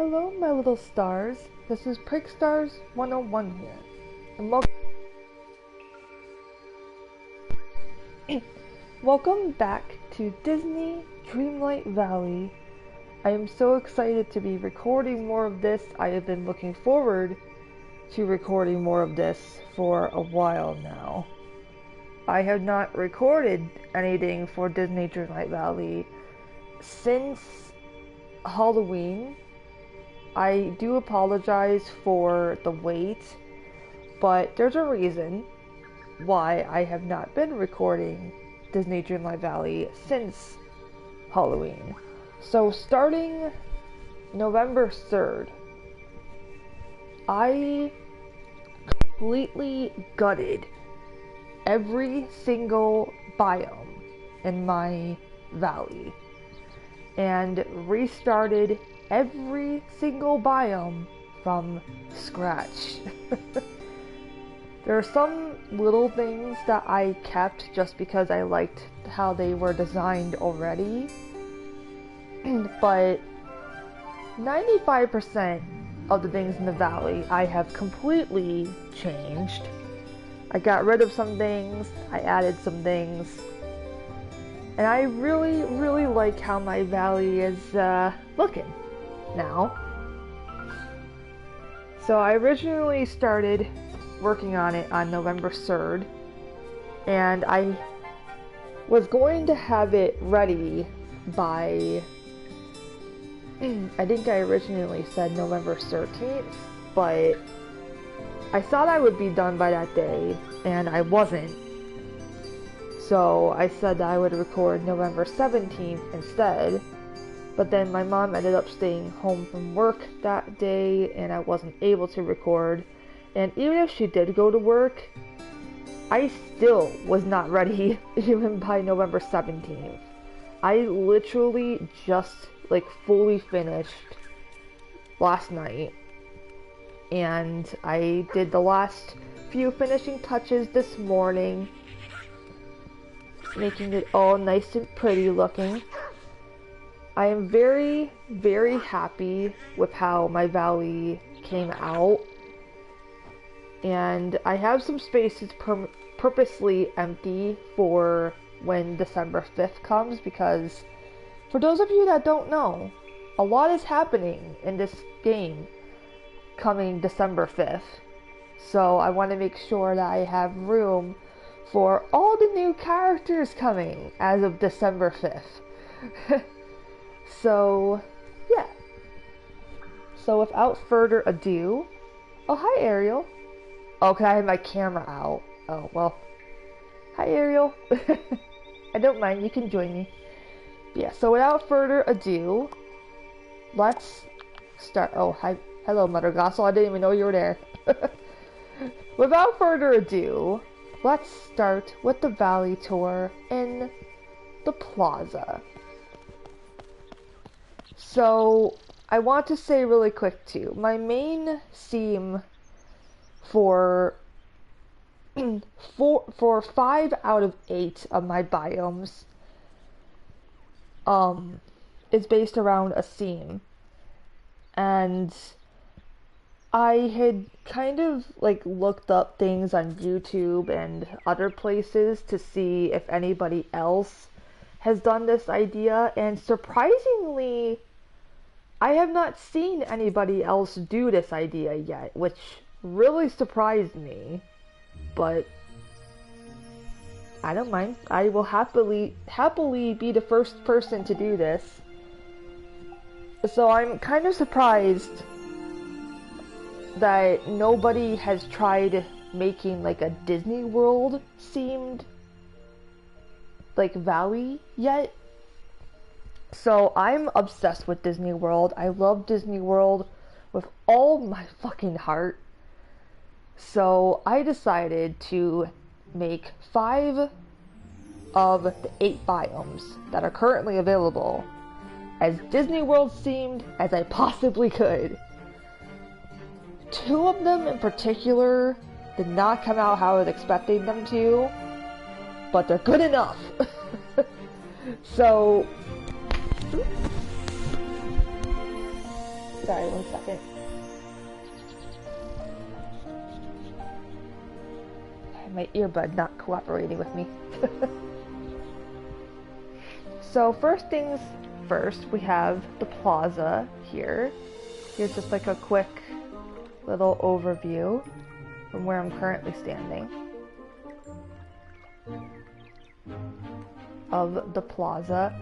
Hello, my little stars. This is Stars 101 here. And welcome back to Disney Dreamlight Valley. I am so excited to be recording more of this. I have been looking forward to recording more of this for a while now. I have not recorded anything for Disney Dreamlight Valley since Halloween. I do apologize for the wait, but there's a reason why I have not been recording Disney Dreamlight Valley since Halloween. So starting November 3rd, I completely gutted every single biome in my valley and restarted every single biome from scratch. There are some little things that I kept just because I liked how they were designed already, but 95% of the things in the valley I have completely changed. I got rid of some things, I added some things, and I really like how my valley is looking now. So I originally started working on it on November 3rd, and I was going to have it ready by, I think I originally said November 13th, but I thought I would be done by that day, and I wasn't. So I said that I would record November 17th instead. But then my mom ended up staying home from work that day, and I wasn't able to record. And even if she did go to work, I still was not ready even by November 17th. I literally just fully finished last night. And I did the last few finishing touches this morning, making it all nice and pretty looking. I am very happy with how my valley came out, and I have some spaces purposely empty for when December 5th comes, because for those of you that don't know, a lot is happening in this game coming December 5th, so I want to make sure that I have room for all the new characters coming as of December 5th. So, yeah. So without further ado, oh hi Ariel. Oh, can I have my camera out? Oh, well. Hi Ariel. I don't mind, you can join me. Yeah, so without further ado, let's start. Oh, hi. Hello, Mother Gossel. I didn't even know you were there. Without further ado, let's start with the valley tour in the plaza. So, I want to say really quick too, my main theme for 5 out of 8 of my biomes is based around a theme. And I had kind of looked up things on YouTube and other places to see if anybody else has done this idea, and surprisingly, I have not seen anybody else do this idea yet, which really surprised me, but I don't mind. I will happily be the first person to do this. So I'm kind of surprised that nobody has tried making a Disney World themed valley yet. So I'm obsessed with Disney World. I love Disney World with all my fucking heart. So I decided to make 5 of the 8 biomes that are currently available as Disney World themed as I possibly could. 2 of them in particular did not come out how I was expecting them to, but they're good enough. So Sorry, one second. My earbud not cooperating with me. So first things first, we have the plaza here. Here's just like a quick little overview from where I'm currently standing of the plaza.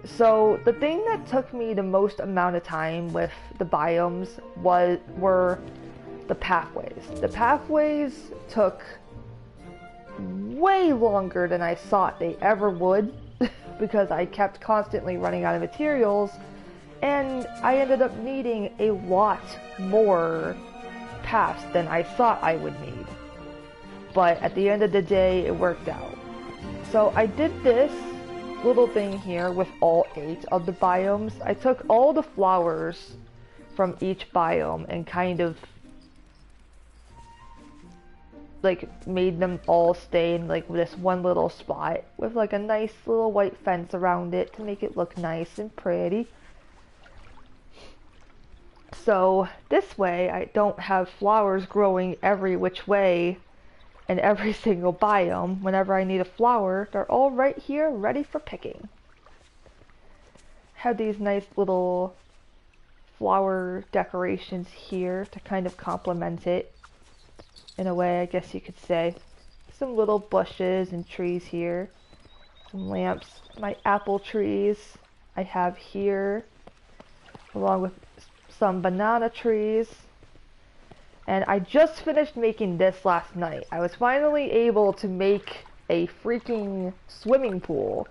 So the thing that took me the most amount of time with the biomes were the pathways. The pathways took way longer than I thought they ever would because I kept constantly running out of materials, and I ended up needing a lot more paths than I thought I would need. But at the end of the day, it worked out. So I did this little thing here with all 8 of the biomes. I took all the flowers from each biome and kind of like made them all stay in like this one little spot with like a nice little white fence around it to make it look nice and pretty. So this way I don't have flowers growing every which way in every single biome. Whenever I need a flower, they're all right here ready for picking. Have these nice little flower decorations here to kind of complement it in a way, I guess you could say. Some little bushes and trees here. Some lamps. My apple trees I have here, along with some banana trees. And I just finished making this last night. I was finally able to make a freaking swimming pool.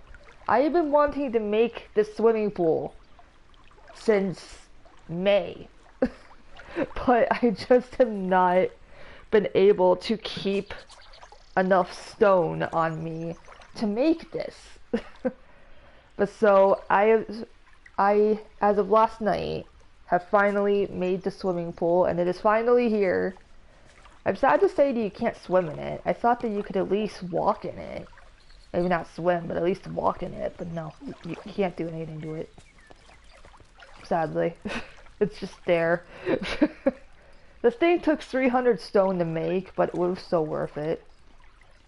I have been wanting to make this swimming pool since May. But I just have not been able to keep enough stone on me to make this. But so I as of last night have finally made the swimming pool, and it is finally here. I'm sad to say that you can't swim in it. I thought that you could at least walk in it. Maybe not swim, but at least walk in it. But no, you can't do anything to it. Sadly. It's just there. This thing took 300 stone to make, but it was so worth it.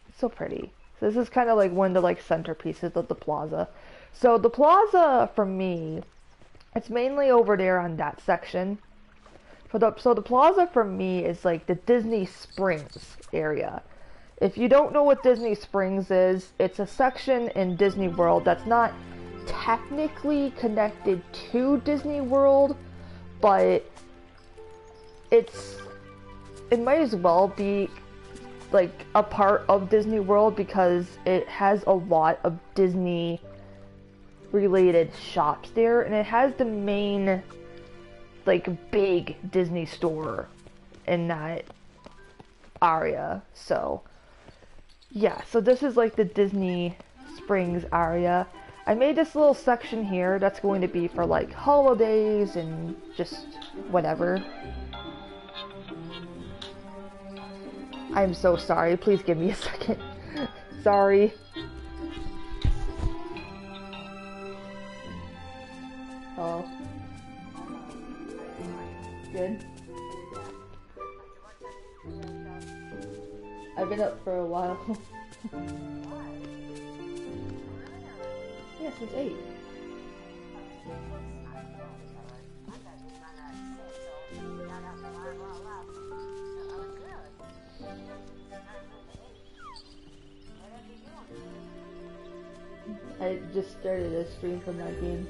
It's so pretty. So this is kind of like one of the like centerpieces of the plaza. So the plaza for me, it's mainly over there on that section. So the plaza for me is like the Disney Springs area. If you don't know what Disney Springs is, it's a section in Disney World that's not technically connected to Disney World, but it might as well be like a part of Disney World because it has a lot of Disney related shops there, and it has the main like big Disney store in that area. So yeah, so this is like the Disney Springs area. I made this little section here that's going to be for like holidays and just whatever. I'm so sorry, please give me a second. Sorry. Oh. Good. I've been up for a while. Yeah, since 8. I just started a stream from that game.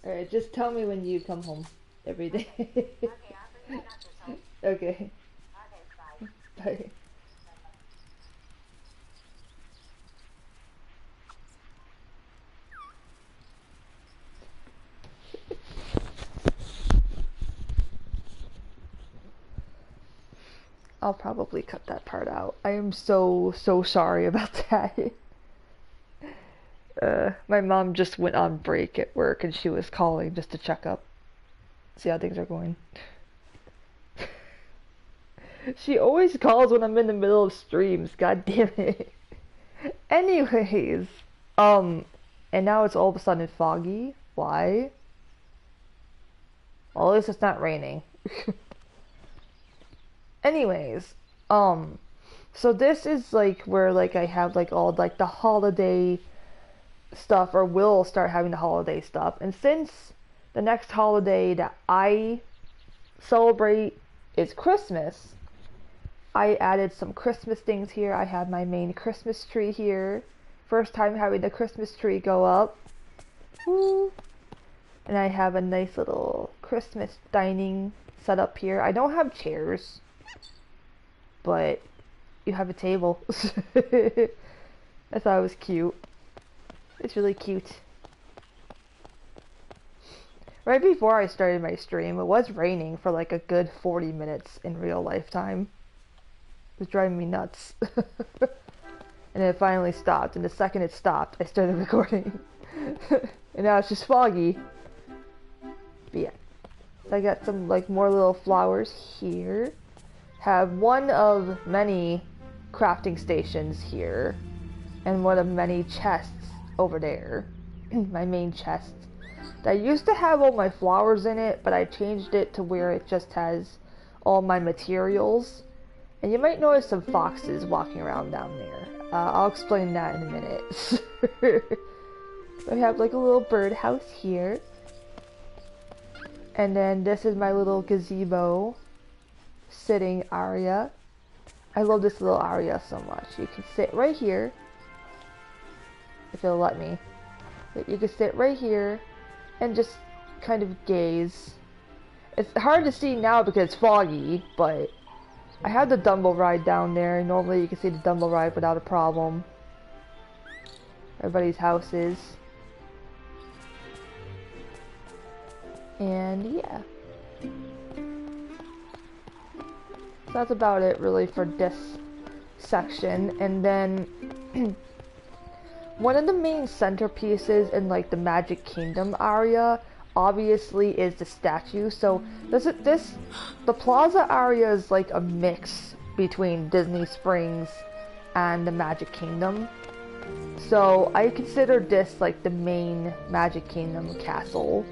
Alright, just tell me when you come home. every day. Okay. Bye. I'll probably cut that part out. I am so sorry about that. My mom just went on break at work and she was calling just to check up, see how things are going. She always calls when I'm in the middle of streams, god damn it. Anyways, and now it's all of a sudden foggy. Why? Well, at least it's not raining. Anyways, so this is like where like I have like all like the holiday stuff, or will start having the holiday stuff. And since the next holiday that I celebrate is Christmas, I added some Christmas things here. I have my main Christmas tree here. First time having the Christmas tree go up. Woo. And I have a nice little Christmas dining set up here. I don't have chairs, but you have a table. I thought it was cute. It's really cute. Right before I started my stream, it was raining for like a good 40 minutes in real life time. It was driving me nuts. And it finally stopped, and the second it stopped, I started recording. And now it's just foggy. But yeah. So I got some like more little flowers here. Have one of many crafting stations here. And one of many chests over there. My main chest. I used to have all my flowers in it, but I changed it to where it just has all my materials. And you might notice some foxes walking around down there. I'll explain that in a minute. I have like a little birdhouse here. And then this is my little gazebo sitting area. I love this little area so much. You can sit right here. If it'll let me. You can sit right here and just kind of gaze. It's hard to see now because it's foggy, but I have the Dumbo ride down there. Normally you can see the Dumbo ride without a problem. Everybody's houses. And yeah. So that's about it really for this section. And then one of the main centerpieces in like the Magic Kingdom area obviously is the statue. So the plaza area is like a mix between Disney Springs and the Magic Kingdom. So I consider this like the main Magic Kingdom castle.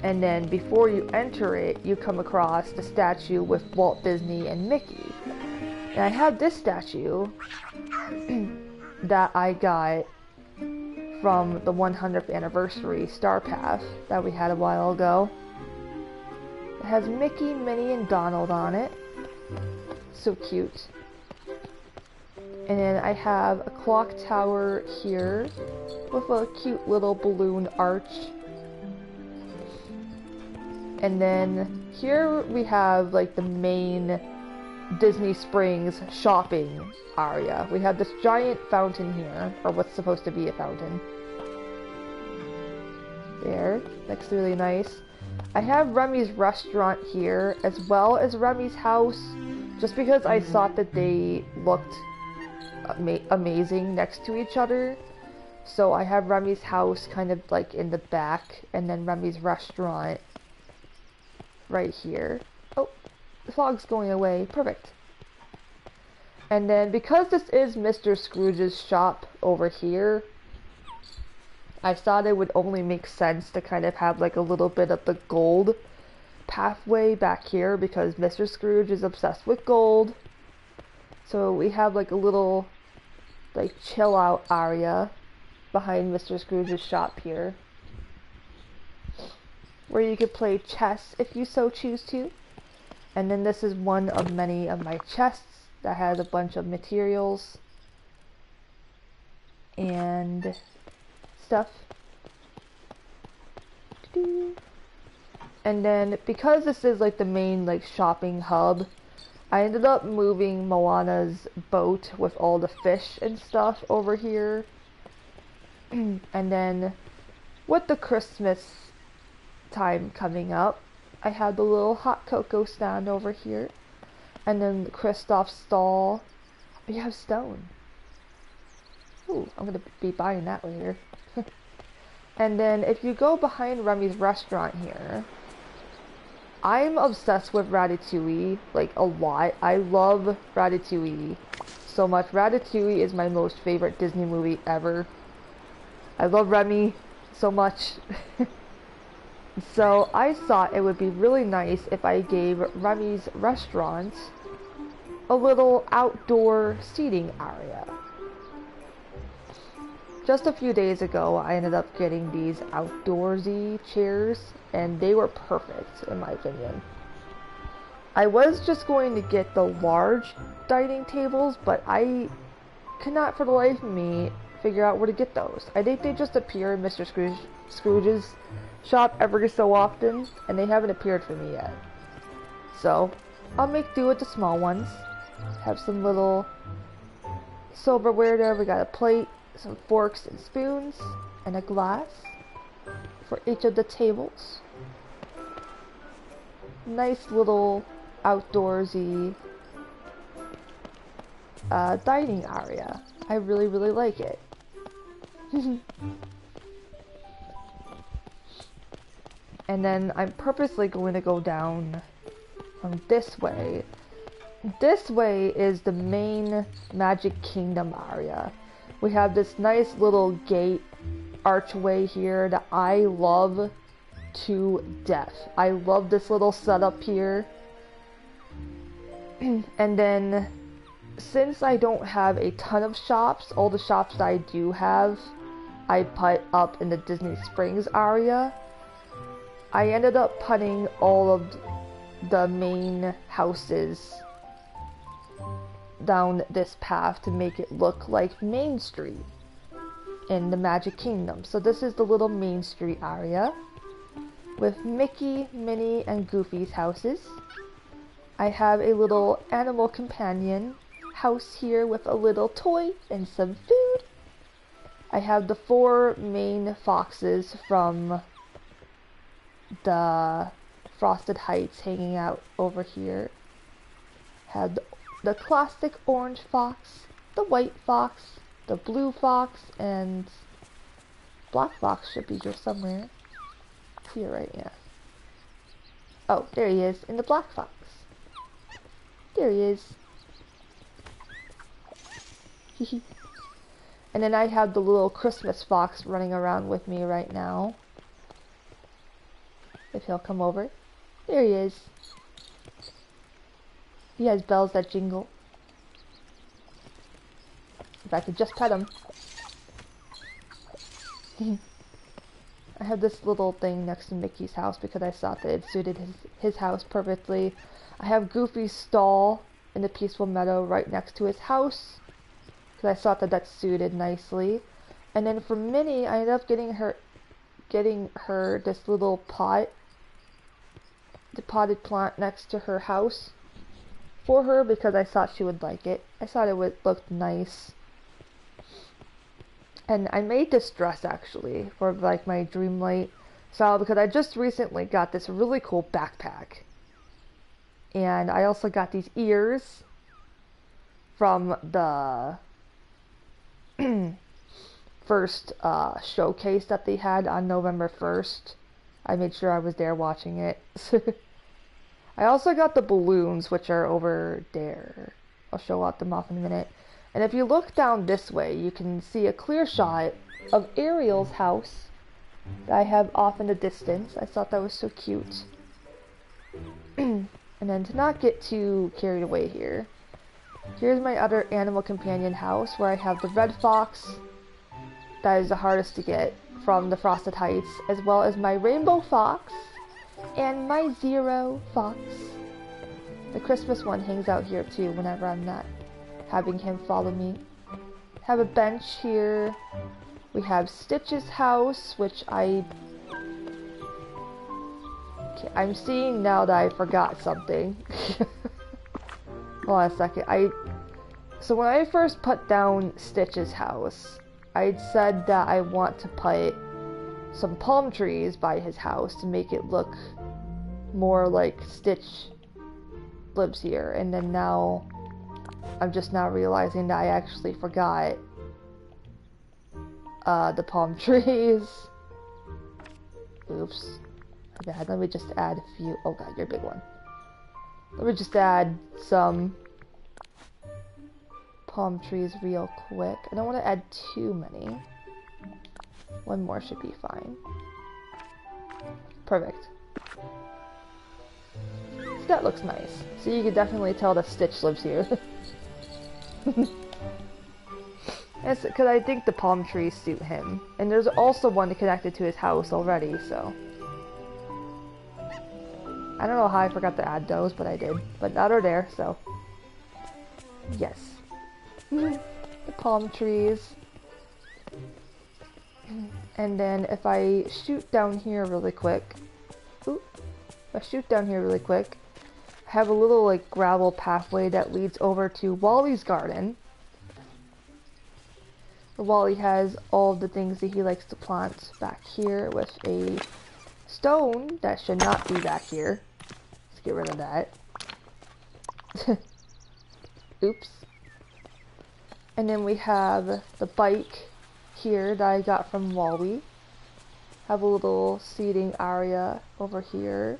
And then before you enter it, you come across the statue with Walt Disney and Mickey. And I have this statue that I got from the 100th anniversary Star Path that we had a while ago. It has Mickey, Minnie, and Donald on it. So cute. And then I have a clock tower here with a cute little balloon arch. And then here we have like the main Disney Springs shopping area. We have this giant fountain here, or what's supposed to be a fountain. There, looks really nice. I have Remy's restaurant here, as well as Remy's house, just because I thought that they looked amazing next to each other. So I have Remy's house kind of like in the back, and then Remy's restaurant right here. Oh, the fog's going away. Perfect. And then because this is Mr. Scrooge's shop over here, I thought it would only make sense to kind of have like a little bit of the gold pathway back here because Mr. Scrooge is obsessed with gold. So we have like a little like chill out area behind Mr. Scrooge's shop here, where you could play chess if you so choose to. And then this is one of many of my chests that has a bunch of materials and stuff. And then because this is like the main like shopping hub, I ended up moving Moana's boat with all the fish and stuff over here. And then with the Christmas time coming up, I had the little hot cocoa stand over here. And then Kristoff's stall. We have stone. Ooh, I'm gonna be buying that later. And then if you go behind Remy's restaurant here, I'm obsessed with Ratatouille, like a lot. I love Ratatouille so much. Ratatouille is my most favorite Disney movie ever. I love Remy so much. So I thought it would be really nice if I gave Remy's restaurant a little outdoor seating area. Just a few days ago, I ended up getting these outdoorsy chairs, and they were perfect, in my opinion. I was just going to get the large dining tables, but I could not for the life of me figure out where to get those. I think they just appear in Mr. Scrooge's shop every so often, and they haven't appeared for me yet. So, I'll make do with the small ones. Have some little silverware there. We got a plate, some forks and spoons, and a glass for each of the tables. Nice little outdoorsy dining area. I really, really like it. And then I'm purposely going to go down from this way. This way is the main Magic Kingdom area. We have this nice little gate archway here that I love to death. I love this little setup here. And then since I don't have a ton of shops, all the shops that I do have, I put up in the Disney Springs area. I ended up putting all of the main houses down this path to make it look like Main Street in the Magic Kingdom. So this is the little Main Street area with Mickey, Minnie, and Goofy's houses. I have a little animal companion house here with a little toy and some food. I have the 4 main foxes from the Frosted Heights hanging out over here. Have the classic orange fox, the white fox, the blue fox, and black fox should be here somewhere. Here, right? Yeah. Oh, there he is, in the black fox. There he is. And then I have the little Christmas fox running around with me right now. If he'll come over. There he is. He has bells that jingle. If I could just pet him. I have this little thing next to Mickey's house because I thought that it suited his house perfectly. I have Goofy's stall in the Peaceful Meadow right next to his house because I thought that that suited nicely. And then for Minnie, I ended up getting her this little pot, the potted plant next to her house for her because I thought she would like it. I thought it would look nice. And I made this dress actually for like my Dreamlight style because I just recently got this really cool backpack. And I also got these ears from the first showcase that they had on November 1st. I made sure I was there watching it. I also got the balloons, which are over there. I'll show them off in a minute. And if you look down this way, you can see a clear shot of Ariel's house that I have off in the distance. I thought that was so cute. And then to not get too carried away here, here's my other animal companion house where I have the red fox that is the hardest to get from the Frosted Heights, as well as my rainbow fox and my zero fox. The Christmas one hangs out here too whenever I'm not having him follow me. Have a bench here. We have Stitch's house, which I Okay, I'm seeing now that I forgot something. Hold on a second. So when I first put down Stitch's house, I'd said that I want to put some palm trees by his house to make it look more like Stitch lives here. And then now, I'm just now realizing that I actually forgot the palm trees. Oops. My bad. Let me just add a few. Oh god, you're a big one. Let me just add some palm trees real quick. I don't want to add too many. One more should be fine. Perfect. So that looks nice. So you can definitely tell that Stitch lives here. It's because I think the palm trees suit him. And there's also one connected to his house already, so. I don't know how I forgot to add those, but I did. But now they're there, so. Yes. The palm trees. And then if I shoot down here really quick. Ooh, if I shoot down here really quick. I have a little like gravel pathway that leads over to Wally's garden. Wally has all the things that he likes to plant back here with a stone that should not be back here. Let's get rid of that. Oops. And then we have the bike here that I got from Wally. Have a little seating area over here.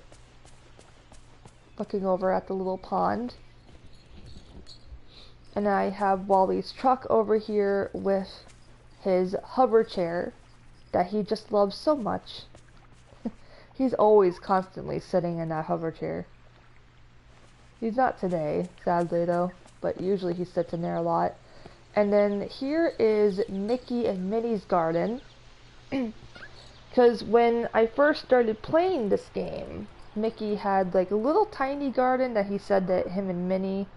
Looking over at the little pond. And I have Wally's truck over here with his hover chair that he just loves so much. He's always constantly sitting in that hover chair. He's not today, sadly though, but usually he sits in there a lot. And then here is Mickey and Minnie's garden. Because when I first started playing this game, Mickey had like a little tiny garden that he said that him and Minnie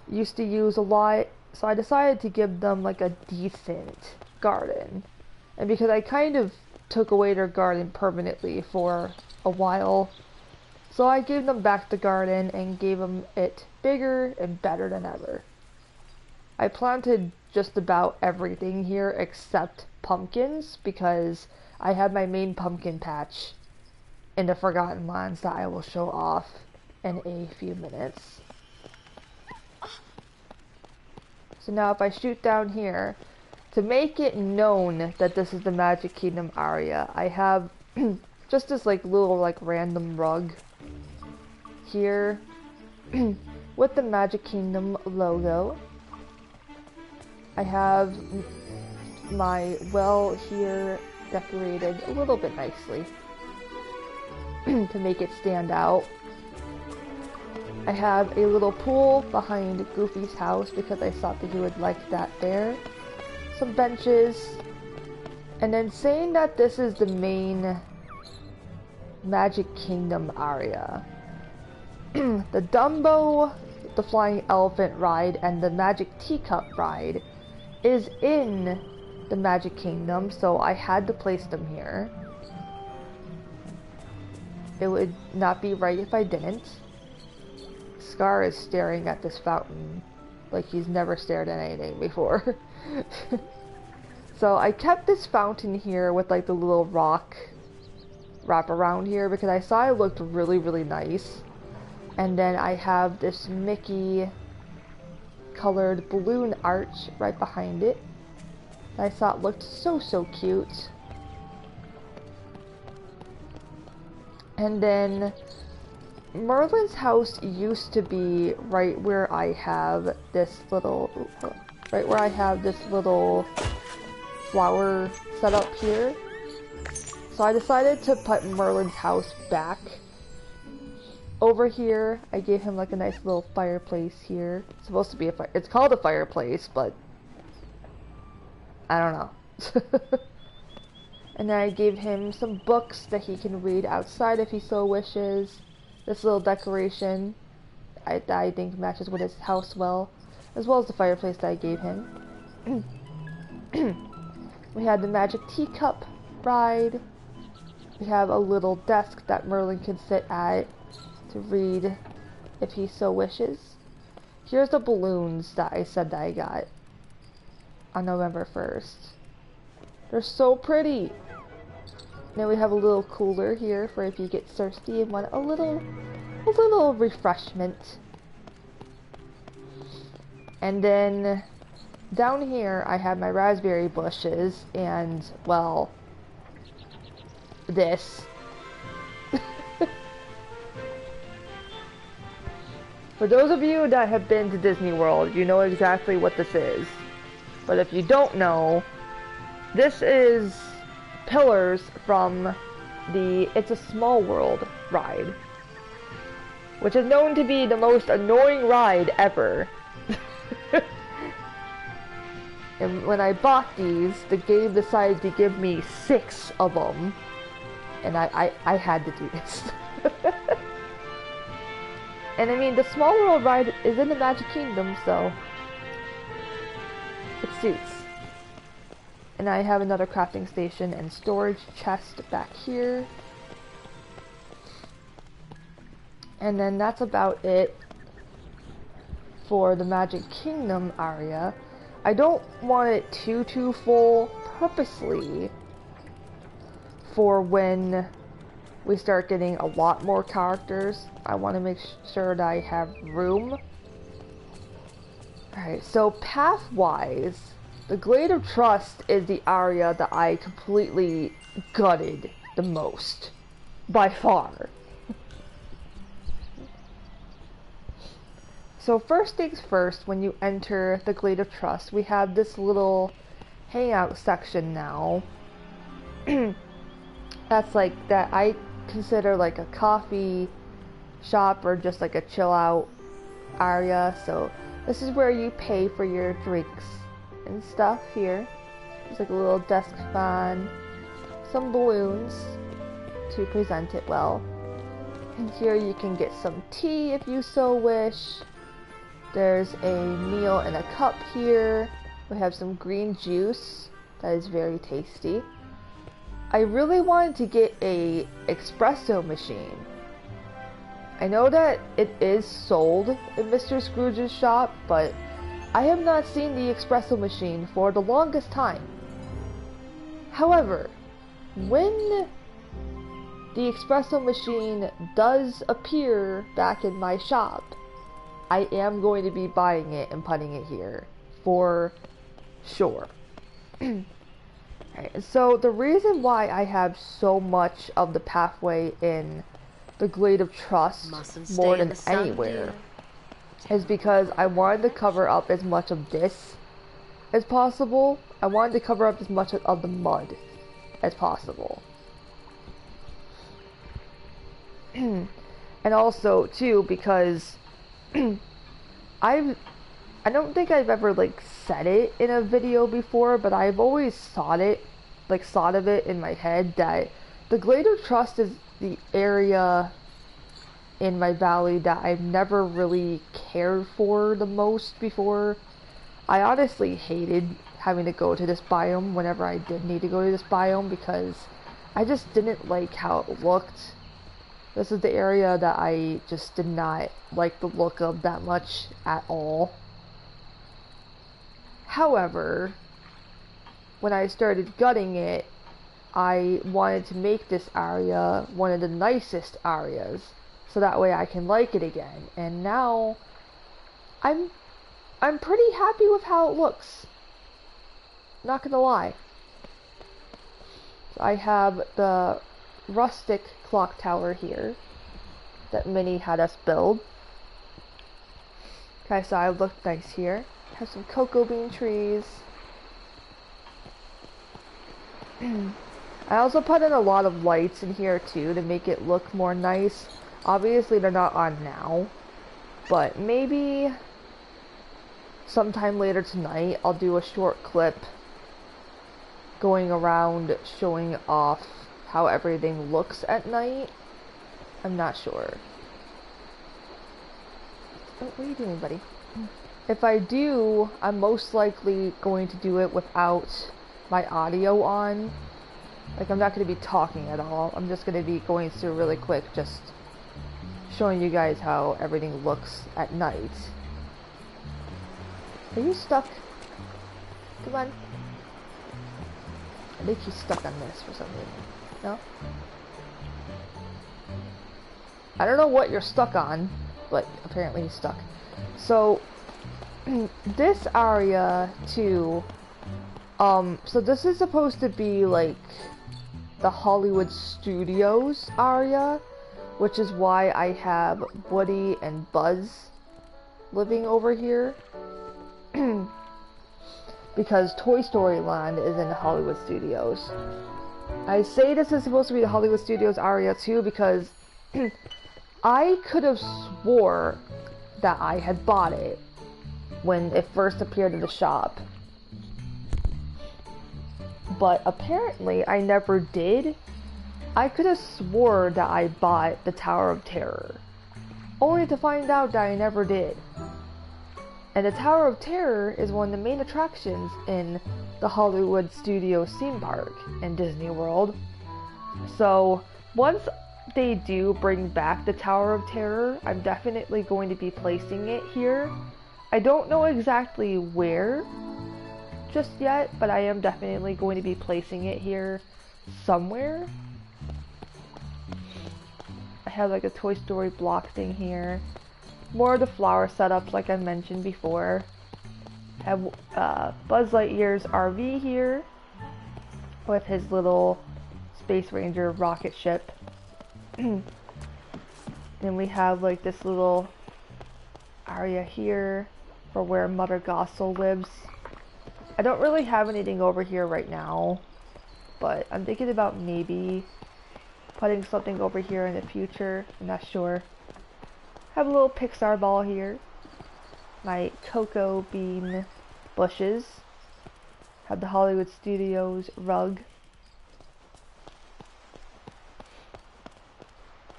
used to use a lot. So I decided to give them like a decent garden. And because I kind of took away their garden permanently for a while, so I gave them back the garden and gave them it bigger and better than ever. I planted just about everything here except pumpkins because I have my main pumpkin patch in the Forgotten Lands that I will show off in a few minutes. So now if I shoot down here, to make it known that this is the Magic Kingdom area, I have just this like little like random rug here with the Magic Kingdom logo. I have my well here decorated a little bit nicely to make it stand out. I have a little pool behind Goofy's house because I thought that he would like that there. Some benches. And then saying that this is the main Magic Kingdom area. The Dumbo, the Flying Elephant ride, and the Magic Teacup ride is in the Magic Kingdom, so I had to place them here. It would not be right if I didn't. Scar is staring at this fountain like he's never stared at anything before. So I kept this fountain here with like the little rock wrap around here because I saw it looked really, really nice. And then I have this Mickey colored balloon arch right behind it that I thought looked so, so cute. And then Merlin's house used to be right where I have this little, flower set up here. So I decided to put Merlin's house back over here. I gave him like a nice little fireplace here. It's supposed to be it's called a fireplace, but I don't know. And then I gave him some books that he can read outside if he so wishes. This little decoration that I think matches with his house well, as well as the fireplace that I gave him. We had the Magic Teacup ride. We have a little desk that Merlin can sit at to read if he so wishes. Here's the balloons that I said that I got on November 1st. They're so pretty. Then we have a little cooler here for if you get thirsty and want a little refreshment. And then down here I have my raspberry bushes and, well, this. For those of you that have been to Disney World, you know exactly what this is. But if you don't know, this is pillars from the It's a Small World ride, which is known to be the most annoying ride ever. And when I bought these, the game decided to give me 6 of them, and I had to do this. And I mean, the Small World ride is in the Magic Kingdom, so it suits. And I have another crafting station and storage chest back here. And then that's about it for the Magic Kingdom area. I don't want it too full purposely for when we start getting a lot more characters. I want to make sure that I have room. Alright, so path-wise, the Glade of Trust is the area that I completely gutted the most. By far. So first things first, when you enter the Glade of Trust, we have this little hangout section now. That's like, that I consider like a coffee shop or just like a chill out area. So this is where you pay for your drinks and stuff here. There's like a little desk fan, some balloons to present it well. And here you can get some tea if you so wish. There's a meal in a cup here. We have some green juice that is very tasty. I really wanted to get a espresso machine. I know that it is sold in Mr. Scrooge's shop, but I have not seen the espresso machine for the longest time. However, when the espresso machine does appear back in my shop, I am going to be buying it and putting it here for sure. Right, so the reason why I have so much of the pathway in the Glade of Trust more than anywhere is because I wanted to cover up as much of this as possible. I wanted to cover up as much of the mud as possible. And also too, because I don't think I've ever like said it in a video before, but I've always thought of it in my head that the Glade of Trust is the area in my valley that I've never really cared for the most before. I honestly hated having to go to this biome whenever I did need to go to this biome because I just didn't like how it looked. This is the area that I just did not like the look of that much at all. However, when I started gutting it, I wanted to make this area one of the nicest areas, so that way I can like it again. And now, I'm pretty happy with how it looks. Not gonna lie. So I have the rustic clock tower here that Minnie had us build. Okay, so I look nice here. Have some cocoa bean trees. I also put in a lot of lights in here too to make it look more nice. Obviously they're not on now, but maybe sometime later tonight I'll do a short clip going around showing off how everything looks at night. I'm not sure. Oh, what are you doing, buddy? If I do, I'm most likely going to do it without my audio on, Like, I'm not going to be talking at all. I'm just going to be going through really quick, just showing you guys how everything looks at night. Are you stuck? Come on. I think he's stuck on this for some reason. No? I don't know what you're stuck on, but apparently he's stuck. So, this area, too, so this is supposed to be, like, the Hollywood Studios area, which is why I have Woody and Buzz living over here. Because Toy Story Land is in the Hollywood Studios. I say this is supposed to be the Hollywood Studios area too because I could have swore that I had bought it when it first appeared in the shop. But apparently I never did. I could have swore that I bought the Tower of Terror, only to find out that I never did. And the Tower of Terror is one of the main attractions in the Hollywood Studios theme park in Disney World. So once they do bring back the Tower of Terror, I'm definitely going to be placing it here. I don't know exactly where just yet, but I am definitely going to be placing it here somewhere. I have like a Toy Story block thing here. More of the flower setups like I mentioned before. I have Buzz Lightyear's RV here with his little Space Ranger rocket ship. Then we have like this little area here for where Mother Gothel lives. I don't really have anything over here right now, but I'm thinking about maybe putting something over here in the future. I'm not sure. Have a little Pixar ball here. My cocoa bean bushes. Have the Hollywood Studios rug.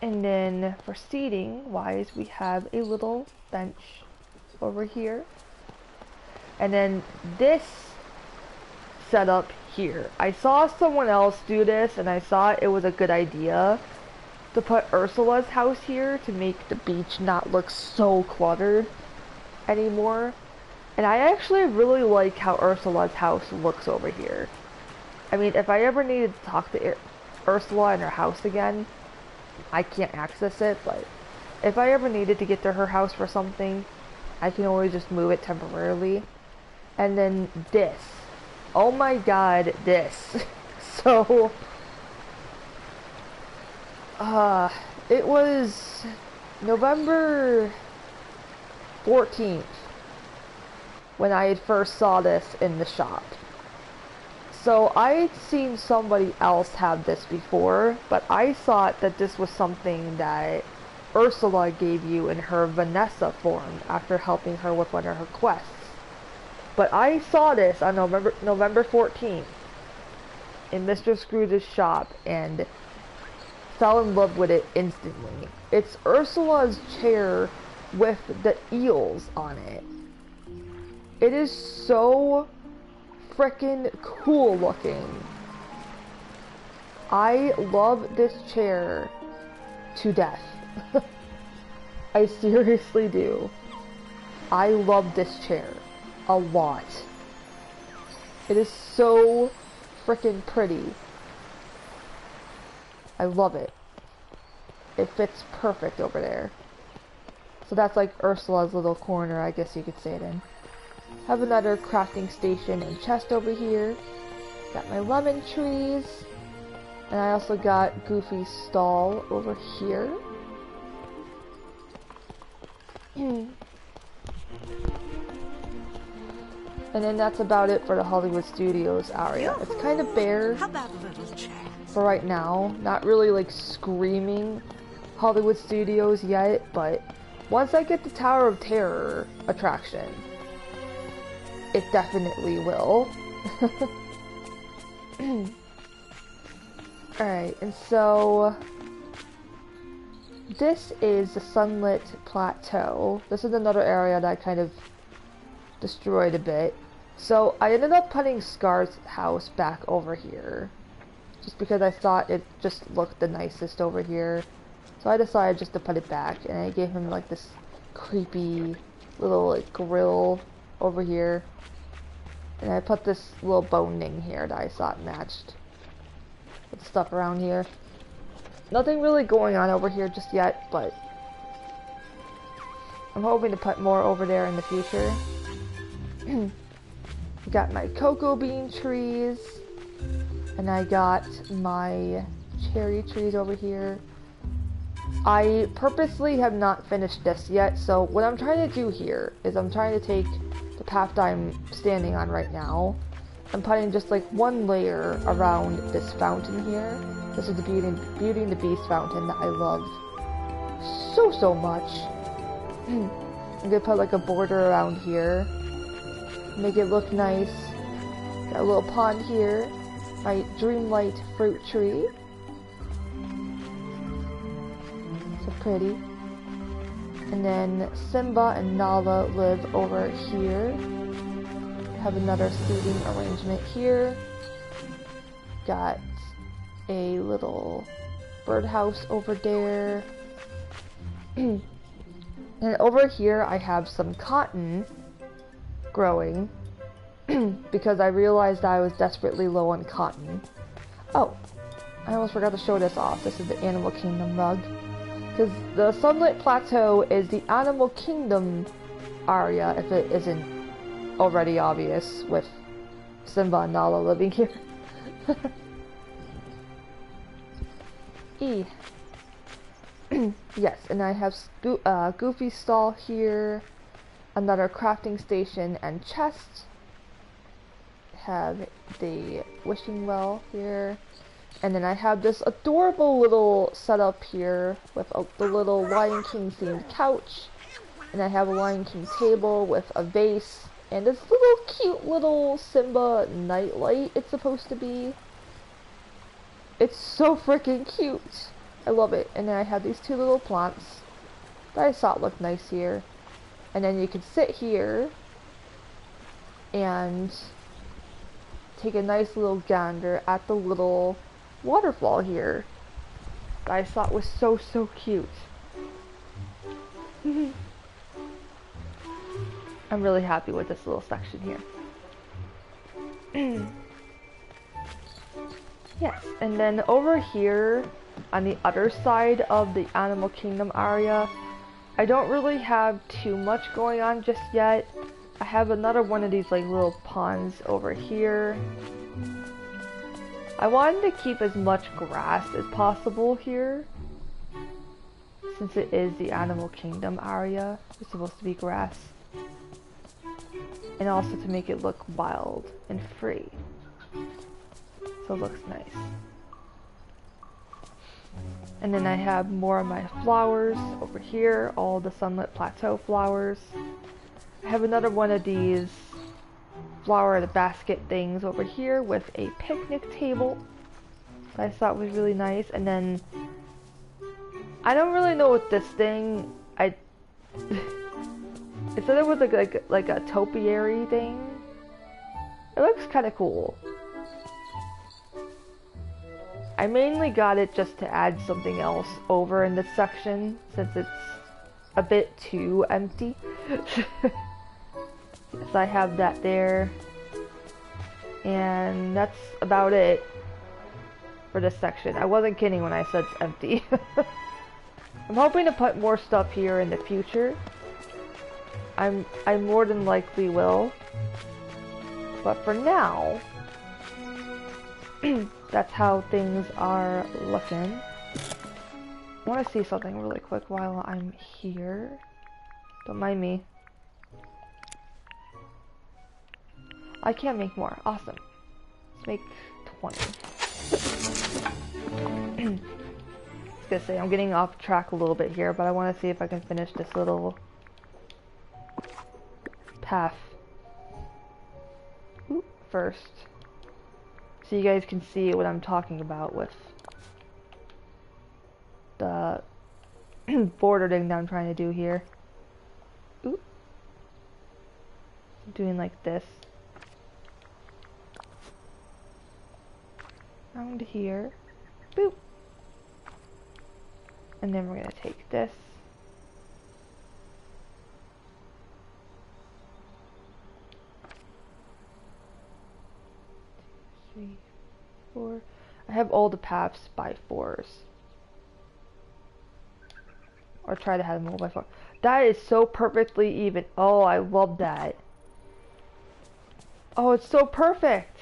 And then for seating wise, we have a little bench over here. And then this setup here. I saw someone else do this and I thought it was a good idea to put Ursula's house here to make the beach not look so cluttered anymore. And I actually really like how Ursula's house looks over here. I mean, if I ever needed to talk to Ursula in her house again, I can't access it, but if I ever needed to get to her house for something, I can always just move it temporarily. And then this. Oh my god, this. So it was November 14th when I had first saw this in the shop. So I'd seen somebody else have this before, but I thought that this was something that Ursula gave you in her Vanessa form after helping her with one of her quests. But I saw this on November 14th in Mr. Scrooge's shop and fell in love with it instantly. It's Ursula's chair with the eels on it. It is so freaking cool looking. I love this chair to death. I seriously do. I love this chair a lot. It is so freaking pretty. I love it. It fits perfect over there. So that's like Ursula's little corner, I guess you could say it in. Have another crafting station and chest over here. Got my lemon trees. And I also got Goofy's stall over here. And then that's about it for the Hollywood Studios area. It's kind of bare for right now. Not really like screaming Hollywood Studios yet, but once I get the Tower of Terror attraction, it definitely will. Alright, and so this is the Sunlit Plateau. This is another area that I kind of destroyed a bit. So I ended up putting Scar's house back over here. just because I thought it just looked the nicest over here. So I decided just to put it back, and I gave him like this creepy little like grill over here. And I put this little boning here that I thought matched with stuff around here. Nothing really going on over here just yet, but I'm hoping to put more over there in the future. Got my cocoa bean trees, and I got my cherry trees over here. I purposely have not finished this yet, so what I'm trying to do here is I'm trying to take the path that I'm standing on right now. I'm putting just like one layer around this fountain here. This is the Beauty and the Beast fountain that I love so much. I'm gonna put like a border around here, make it look nice. Got a little pond here, my Dreamlight fruit tree. So pretty. And then Simba and Nala live over here. Have another seating arrangement here. Got a little birdhouse over there. And over here I have some cotton growing because I realized I was desperately low on cotton. Oh, I almost forgot to show this off. This is the Animal Kingdom rug. Because the Sunlit Plateau is the Animal Kingdom area, if it isn't already obvious with Simba and Nala living here. Yes, and I have Goofy stall here, another crafting station and chest. Have the wishing well here, and then I have this adorable little setup here with the little Lion King themed couch, and I have a Lion King table with a vase and this little cute little Simba nightlight it's supposed to be. It's so freaking cute. I love it. And then I have these two little plants that I thought looked nice here. And then you can sit here and take a nice little gander at the little waterfall here that I thought was so cute. I'm really happy with this little section here. Yes, and then over here on the other side of the Animal Kingdom area, I don't really have too much going on just yet. I have another one of these like little ponds over here. I wanted to keep as much grass as possible here, since it is the Animal Kingdom area. It's supposed to be grass. And also to make it look wild and free. So it looks nice. And then I have more of my flowers over here, all the Sunlit Plateau flowers. I have another one of these flower in a basket things over here with a picnic table that I thought was really nice. And then I don't really know what this thing, it said it was like a topiary thing. It looks kind of cool. I mainly got it just to add something else over in this section, since it's a bit too empty. So I have that there. And that's about it for this section. I wasn't kidding when I said it's empty. I'm hoping to put more stuff here in the future. I more than likely will. But for now, that's how things are looking. I want to see something really quick while I'm here. Don't mind me. I can't make more. Awesome. Let's make 20. I was gonna say, I'm getting off track a little bit here, but I want to see if I can finish this little path first, so you guys can see what I'm talking about with the border thing that I'm trying to do here. Oop. Doing like this. around here. Boop. And then we're gonna take this. 3, 4. I have all the paths by 4s. Or try to have them all by 4. That is so perfectly even. Oh, I love that. Oh, it's so perfect.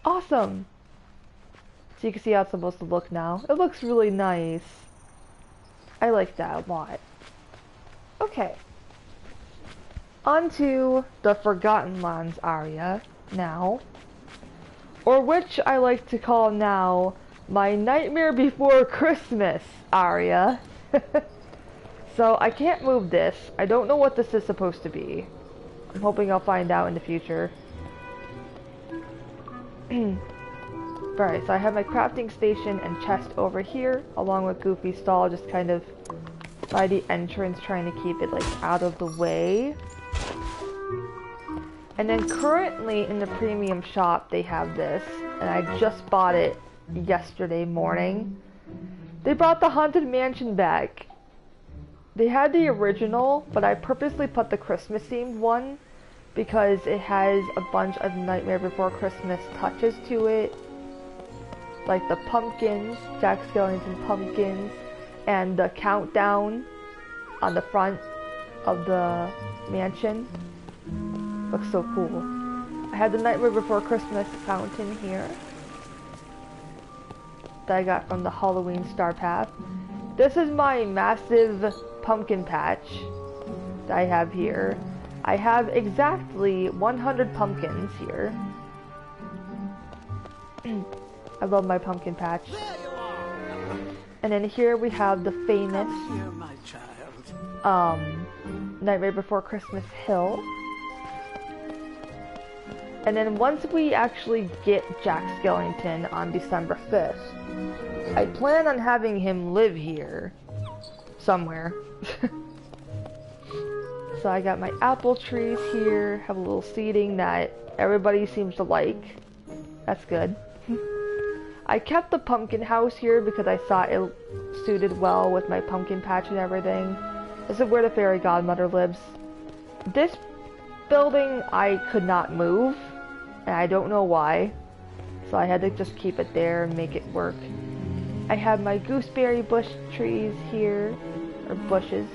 Awesome. So you can see how it's supposed to look now. It looks really nice. I like that a lot. Okay. Onto the Forgotten Lands area now. Or which I like to call now my Nightmare Before Christmas area. So I can't move this. I don't know what this is supposed to be. I'm hoping I'll find out in the future. Alright, so I have my crafting station and chest over here, along with Goofy's stall, just kind of by the entrance, trying to keep it like out of the way. And then currently in the premium shop they have this, and I just bought it yesterday morning. They brought the Haunted Mansion back. They had the original, but I purposely put the Christmas themed one because it has a bunch of Nightmare Before Christmas touches to it. Like the pumpkins, Jack Skellington pumpkins, and the countdown on the front of the mansion. Looks so cool. I have the Nightmare Before Christmas fountain here that I got from the Halloween Star Path. This is my massive pumpkin patch that I have here. I have exactly 100 pumpkins here. I love my pumpkin patch. And then here we have the famous Nightmare Before Christmas hill. And then once we actually get Jack Skellington on December 5th, I plan on having him live here somewhere. So I got my apple trees here, have a little seating that everybody seems to like. That's good. I kept the pumpkin house here because I thought it suited well with my pumpkin patch and everything. This is where the fairy godmother lives. This building I could not move, and I don't know why. So I had to just keep it there and make it work. I have my gooseberry bush trees here, or bushes.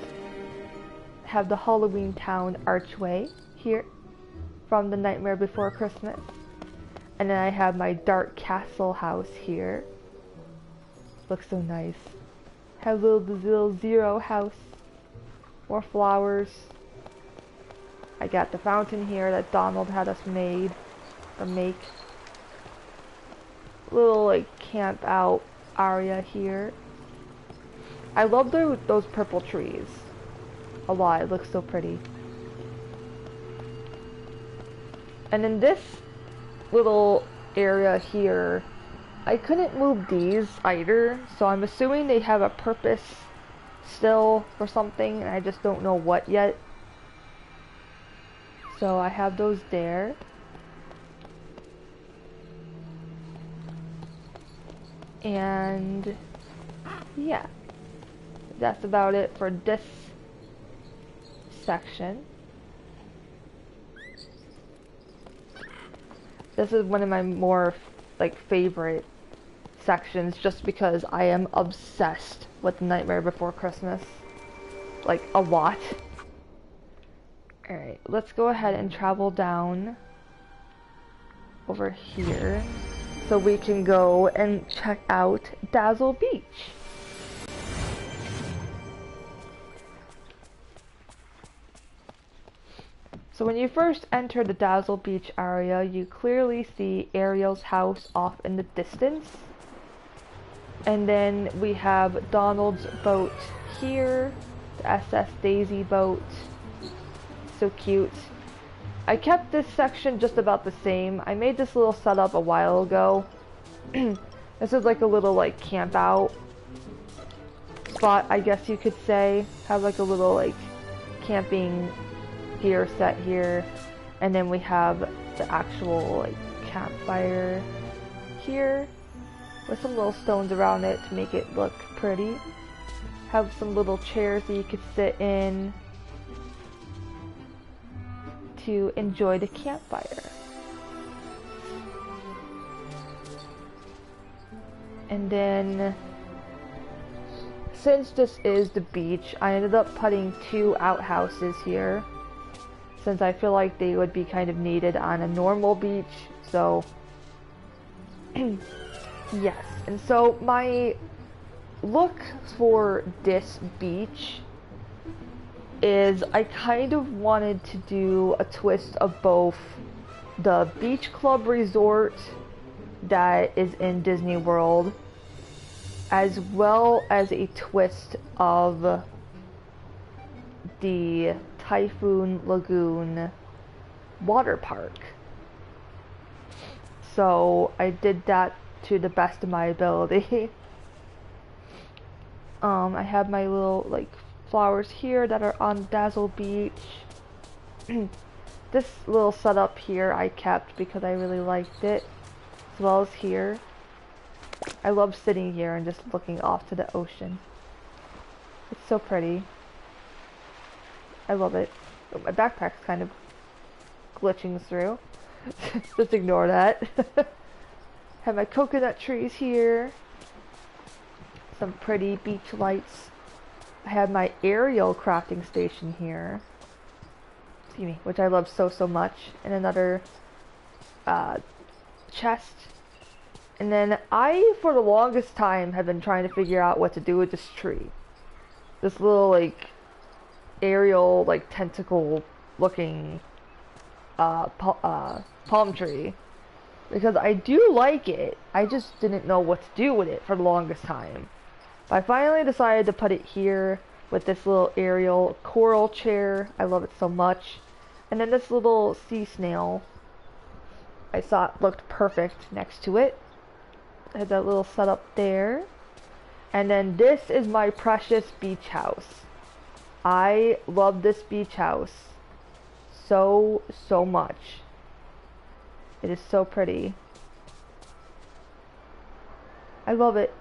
Have the Halloween Town archway here from the Nightmare Before Christmas. And then I have my Dark Castle house here. Looks so nice. Have the little zero house. More flowers. I got the fountain here that Donald had us make. Little like camp out area here. I love those purple trees a lot. It looks so pretty. And in this little area here, I couldn't move these either, so I'm assuming they have a purpose still for something, and I just don't know what yet. So I have those there. And yeah, that's about it for this section. This is one of my more like favorite sections just because I am obsessed with Nightmare Before Christmas. Like a lot. Alright, let's go ahead and travel down over here so we can go and check out Dazzle Beach. So when you first enter the Dazzle Beach area, you clearly see Ariel's house off in the distance. And then we have Donald's boat here, the SS Daisy boat. So cute. I kept this section just about the same. I made this little setup a while ago. This is like a little like camp out spot, I guess you could say. Have like a little like camping gear set here, and then we have the actual like campfire here with some little stones around it to make it look pretty. Have some little chairs that you could sit in to enjoy the campfire. And then, since this is the beach, I ended up putting 2 outhouses here, since I feel like they would be kind of needed on a normal beach. So yes, and so my look for this beach is I kind of wanted to do a twist of both the beach club resort that is in Disney World, as well as a twist of the Typhoon Lagoon water park. So I did that to the best of my ability. I have my little like flowers here that are on Dazzle Beach. This little setup here I kept because I really liked it, as well as here. I love sitting here and just looking off to the ocean. It's so pretty. I love it. Oh, my backpack's kind of glitching through. Just ignore that. Have my coconut trees here. Some pretty beach lights. I have my aerial crafting station here. Excuse me, which I love so much. And another chest. And then I, for the longest time, have been trying to figure out what to do with this tree. This little, like, aerial, like, tentacle looking palm tree. Because I do like it. I just didn't know what to do with it for the longest time. But I finally decided to put it here with this little aerial coral chair. I love it so much. And then this little sea snail. I thought looked perfect next to it. I had that little setup there. And then this is my precious beach house. I love this beach house so much. It is so pretty. I love it.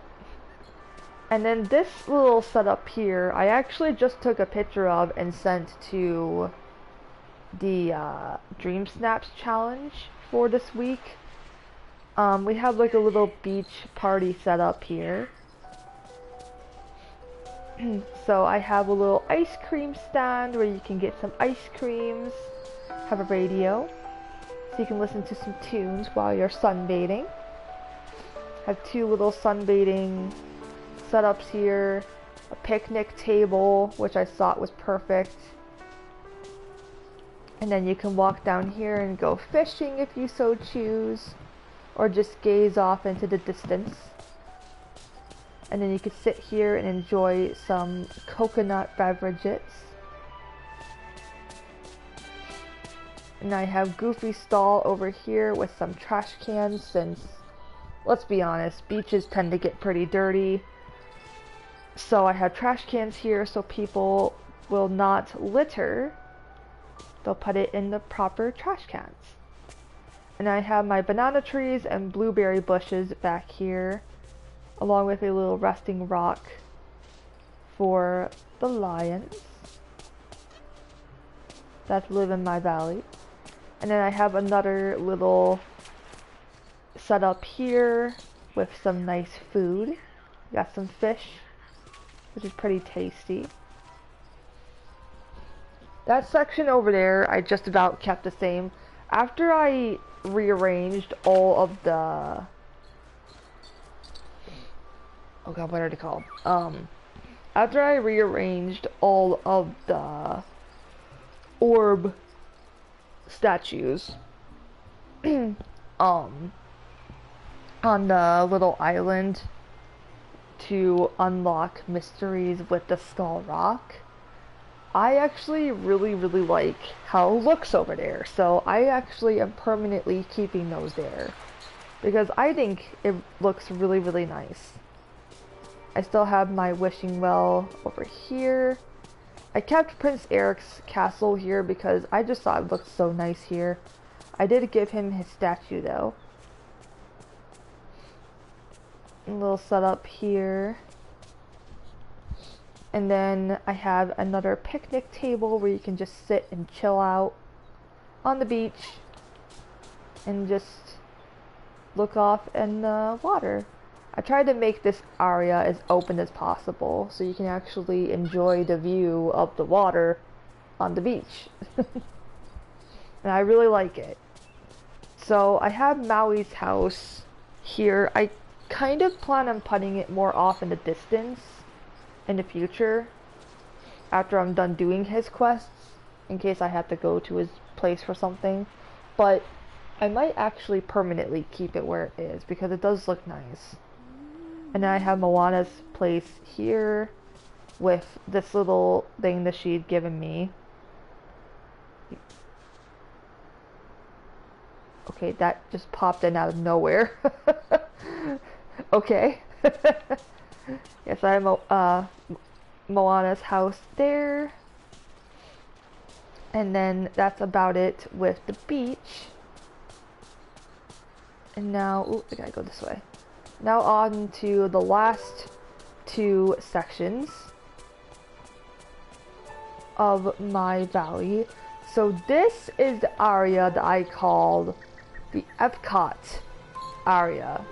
And then this little setup here, I actually just took a picture of and sent to the Dream Snaps challenge for this week. We have like a little beach party set up here. So I have a little ice cream stand where you can get some ice creams. Have a radio so you can listen to some tunes while you're sunbathing. Have 2 little sunbathing setups here. A picnic table, which I thought was perfect. And then you can walk down here and go fishing if you so choose, or just gaze off into the distance. And then you could sit here and enjoy some coconut beverages. And I have Goofy stall over here with some trash cans, since, let's be honest, beaches tend to get pretty dirty. So I have trash cans here so people will not litter. They'll put it in the proper trash cans. And I have my banana trees and blueberry bushes back here, along with a little resting rock for the lions that live in my valley. And then I have another little setup here with some nice food. Got some fish, which is pretty tasty. That section over there I just about kept the same. After I rearranged all of the... oh god, what are they called? After I rearranged all of the orb statues on the little island to unlock mysteries with the Skull Rock, I actually really like how it looks over there. So I actually am permanently keeping those there because I think it looks really nice. I still have my wishing well over here. I kept Prince Eric's castle here because I just thought it looked so nice here. I did give him his statue though. A little setup here. And then I have another picnic table where you can just sit and chill out on the beach and just look off in the water. I tried to make this area as open as possible so you can actually enjoy the view of the water on the beach. And I really like it. So I have Maui's house here. I kind of plan on putting it more off in the distance in the future after I'm done doing his quests, in case I have to go to his place for something. But I might actually permanently keep it where it is because it does look nice. And then I have Moana's place here with this little thing that she'd given me. Okay, that just popped in out of nowhere. Okay. Yes, I have Moana's house there. And then that's about it with the beach. And now, ooh, I gotta go this way. Now on to the last two sections of my valley. So this is the area that I called the Epcot area.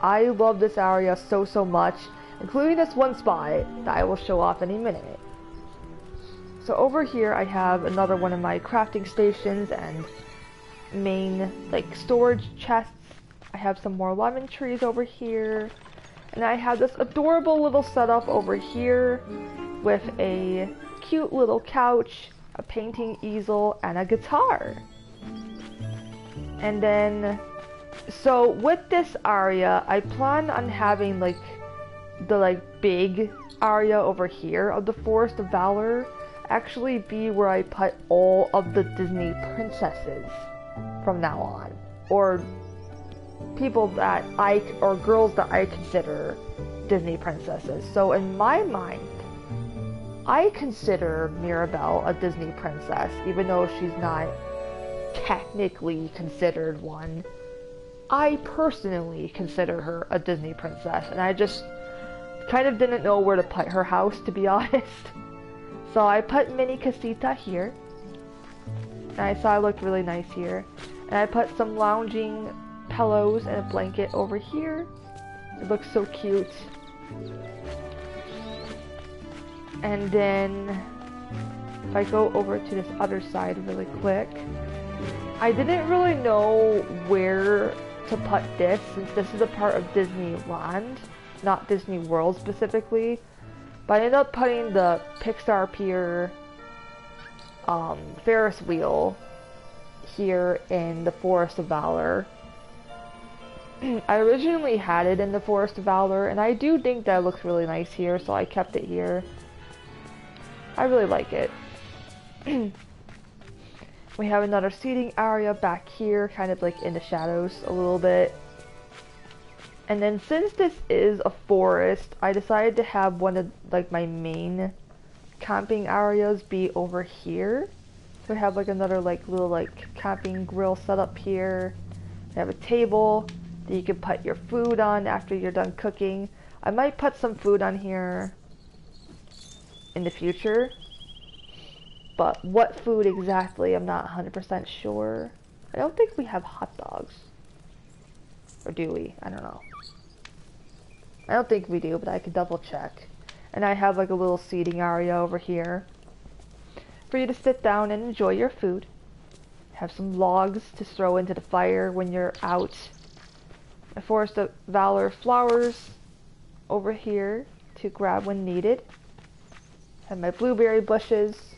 I love this area so much, including this one spot that I will show off any minute. So over here I have another one of my crafting stations and main like storage chests. I have some more lemon trees over here, and I have this adorable little setup over here with a cute little couch, a painting easel, and a guitar. And then, so with this area, I plan on having like the big area over here of the Forest of Valor actually be where I put all of the Disney princesses from now on, or people that or girls that I consider Disney princesses. So in my mind, I consider Mirabelle a Disney princess, even though she's not technically considered one. I personally consider her a Disney princess, and I just kind of didn't know where to put her house, to be honest. So I put Mini Casita here, and I saw it looked really nice here. And I put some lounging pillows and a blanket over here. It looks so cute. And then if I go over to this other side really quick, I didn't really know where to put this, since this is a part of Disneyland, not Disney World specifically. But I ended up putting the Pixar Pier Ferris wheel here in the Forest of Valor. I originally had it in the Forest of Valor, and I do think that it looks really nice here, so I kept it here. I really like it. We have another seating area back here, kind of like in the shadows a little bit. And then since this is a forest, I decided to have one of like my main camping areas be over here. So we have like another like little like camping grill set up here. We have a table that you can put your food on after you're done cooking. I might put some food on here in the future, but what food exactly, I'm not 100% sure. I don't think we have hot dogs. Or do we? I don't know. I don't think we do, but I could double check. And I have like a little seating area over here for you to sit down and enjoy your food. Have some logs to throw into the fire when you're out. A Forest of Valor flowers over here to grab when needed. Have my blueberry bushes,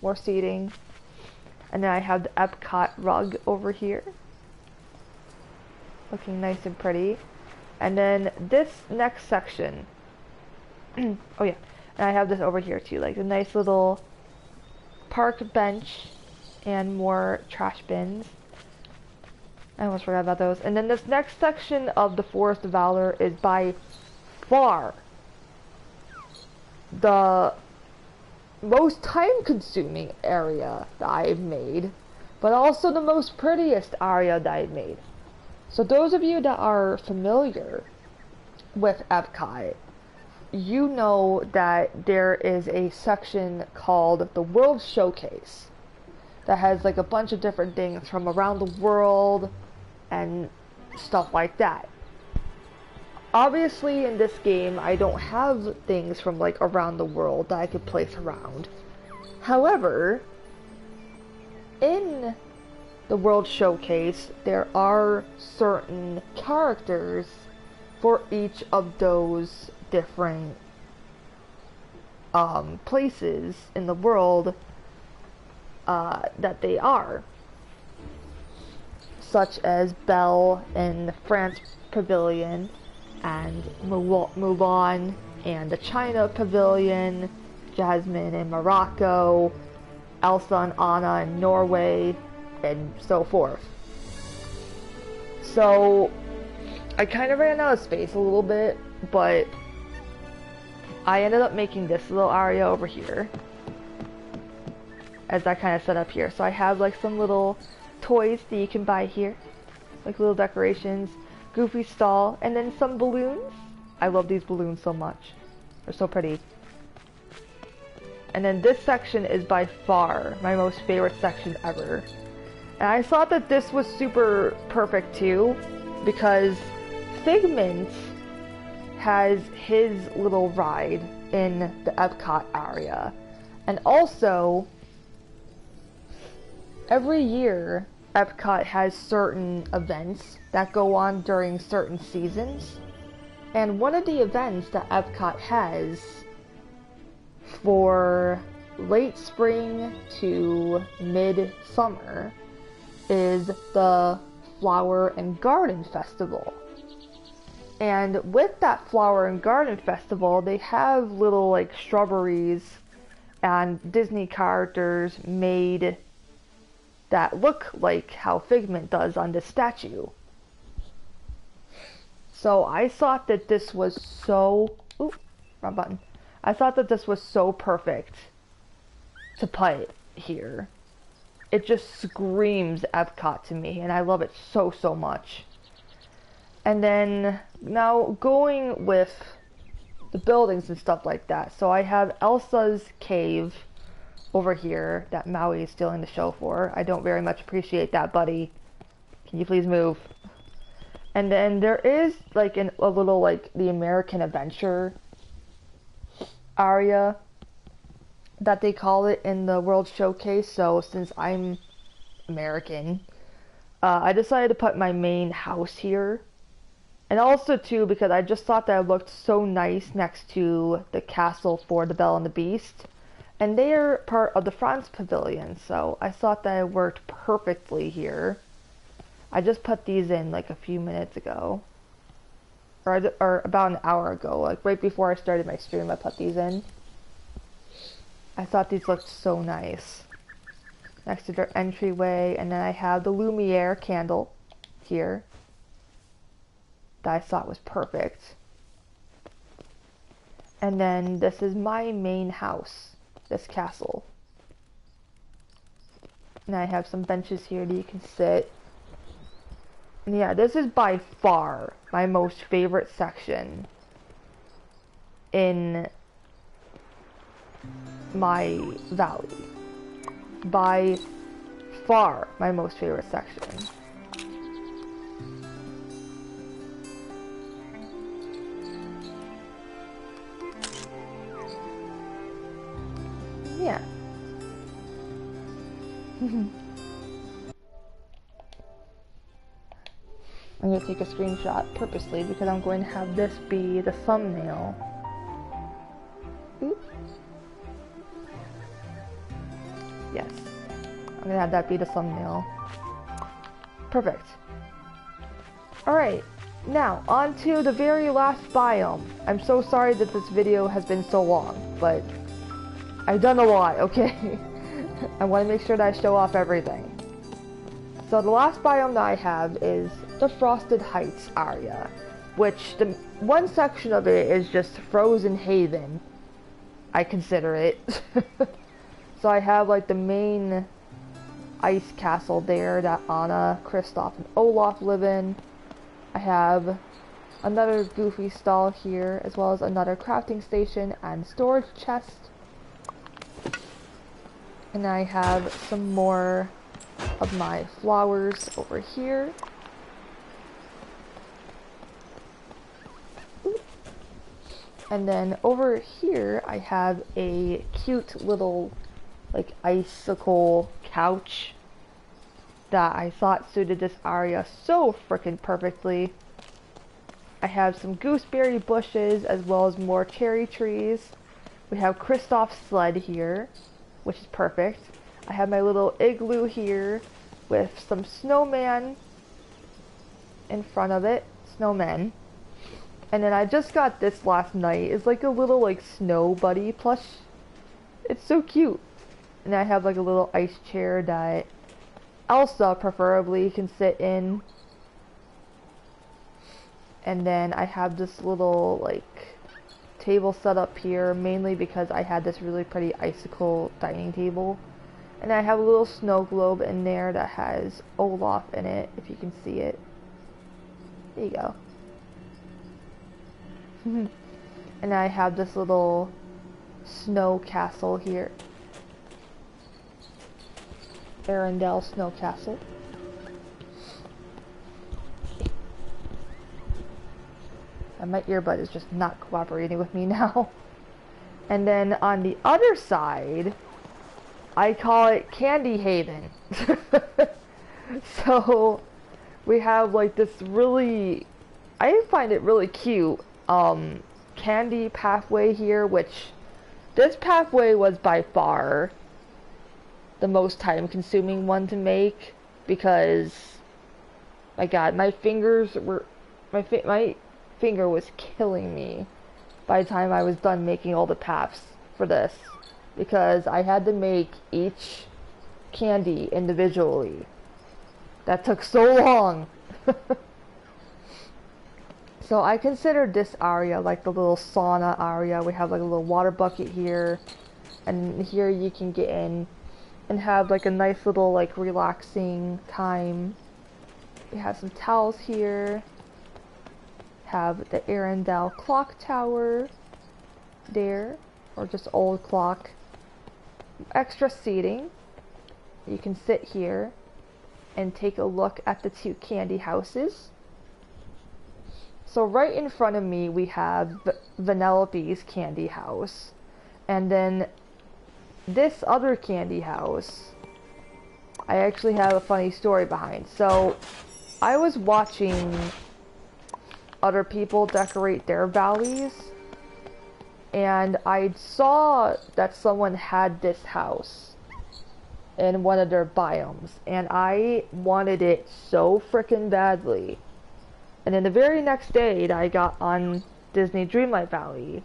more seating. And then I have the Epcot rug over here, looking nice and pretty. And then this next section, oh yeah, and I have this over here too, like a nice little park bench and more trash bins. I almost forgot about those. And then this next section of the Forest of Valor is by far the most time-consuming area that I've made, but also the most prettiest area that I've made. So those of you that are familiar with Epcot, you know that there is a section called the World Showcase that has like a bunch of different things from around the world and stuff like that. Obviously in this game I don't have things from like around the world that I could place around. However, in the World Showcase there are certain characters for each of those different places in the world that they are, such as Belle in the France Pavilion, and Mulan and the China Pavilion, Jasmine in Morocco, Elsa and Anna in Norway, and so forth. So I kind of ran out of space a little bit, but I ended up making this little area over here as I kind of set up here. So I have like some little toys that you can buy here, like little decorations, Goofy stall, and then some balloons. I love these balloons so much. They're so pretty. And then this section is by far my most favorite section ever. And I thought that this was super perfect too, because Figment has his little ride in the Epcot area. And also, every year, Epcot has certain events that go on during certain seasons. And one of the events that Epcot has for late spring to mid-summer is the Flower and Garden Festival. And with that Flower and Garden Festival, they have little like shrubberies and Disney characters made that look like how Figment does on this statue. So I thought that this was so... Ooh, wrong button. I thought that this was so perfect to put here. It just screams Epcot to me, and I love it so, so much. And then, now going with the buildings and stuff like that. So I have Elsa's cave over here that Maui is stealing the show for. I don't very much appreciate that, buddy. Can you please move? And then there is like a little like the American Adventure area that they call it in the World Showcase. So since I'm American, I decided to put my main house here. And also too because I just thought that it looked so nice next to the castle for the Belle and the Beast. And they are part of the France Pavilion, so I thought that it worked perfectly here. I just put these in like a few minutes ago. Or about an hour ago, like right before I started my stream, I put these in. I thought these looked so nice. Next to their entryway, and then I have the Lumiere candle here that I thought was perfect. And then this is my main house. This castle. And I have some benches here that you can sit. And yeah, this is by far my most favorite section in my valley. By far my most favorite section. Yeah. I'm going to take a screenshot purposely because I'm going to have this be the thumbnail. Oops. Yes. I'm going to have that be the thumbnail. Perfect. Alright, now on to the very last biome. I'm so sorry that this video has been so long, but I've done a lot, okay? I want to make sure that I show off everything. So the last biome that I have is the Frosted Heights area, which the one section of it is just Frozen Haven, I consider it. So I have like the main ice castle there that Anna, Kristoff, and Olaf live in. I have another Goofy stall here, as well as another crafting station and storage chest. And I have some more of my flowers over here. And then over here I have a cute little like icicle couch that I thought suited this area so freaking perfectly. I have some gooseberry bushes as well as more cherry trees. We have Kristoff's sled here, which is perfect. I have my little igloo here with some snowman in front of it, snowmen. And then I just got this last night. It's like a little like snow buddy plush. It's so cute. And I have like a little ice chair that Elsa preferably can sit in. And then I have this little like table set up here, mainly because I had this really pretty icicle dining table. And I have a little snow globe in there that has Olaf in it, if you can see it. There you go. And I have this little snow castle here. Arendelle Snow Castle. And my earbud is just not cooperating with me now. And then on the other side, I call it Candy Haven. So we have like this really, I find it really cute, candy pathway here, which this pathway was by far the most time consuming one to make, because my god, my fingers were, my finger was killing me by the time I was done making all the paths for this, because I had to make each candy individually. That took so long. So I consider this area like the little sauna area. We have like a little water bucket here, and here you can get in and have like a nice little like relaxing time. We have some towels here. Have the Arendelle clock tower there, or just old clock. Extra seating. You can sit here and take a look at the two candy houses. So right in front of me we have Vanellope's candy house, and then this other candy house I actually have a funny story behind. So I was watching other people decorate their valleys, and I saw that someone had this house in one of their biomes, and I wanted it so frickin' badly. And then the very next day that I got on Disney Dreamlight Valley,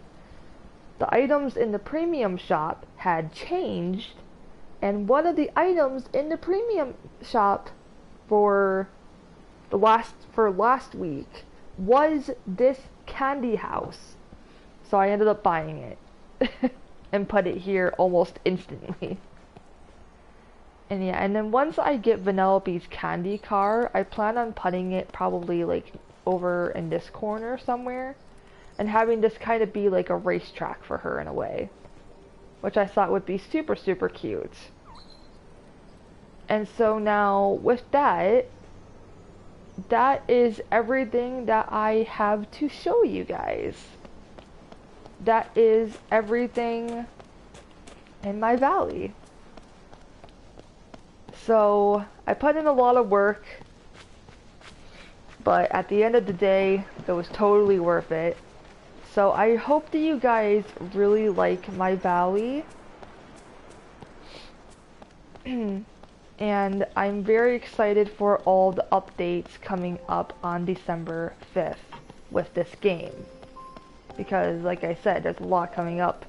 the items in the premium shop had changed, and one of the items in the premium shop for last week was this candy house. So I ended up buying it and put it here almost instantly. And yeah, and then once I get Vanellope's candy car, I plan on putting it probably like over in this corner somewhere, and having this kind of be like a racetrack for her in a way, which I thought would be super super cute. And so now with that is everything that I have to show you guys. That is everything in my valley. So I put in a lot of work, but at the end of the day, it was totally worth it. So I hope that you guys really like my valley. And I'm very excited for all the updates coming up on December 5th with this game. Because like I said, there's a lot coming up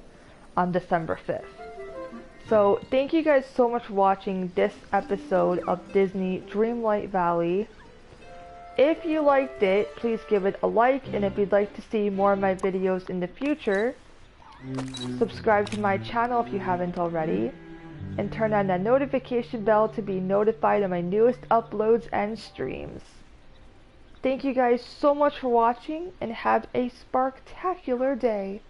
on December 5th. So thank you guys so much for watching this episode of Disney Dreamlight Valley. If you liked it, please give it a like, and if you'd like to see more of my videos in the future, subscribe to my channel if you haven't already. and turn on that notification bell to be notified of my newest uploads and streams. Thank you guys so much for watching, and have a sparktacular day.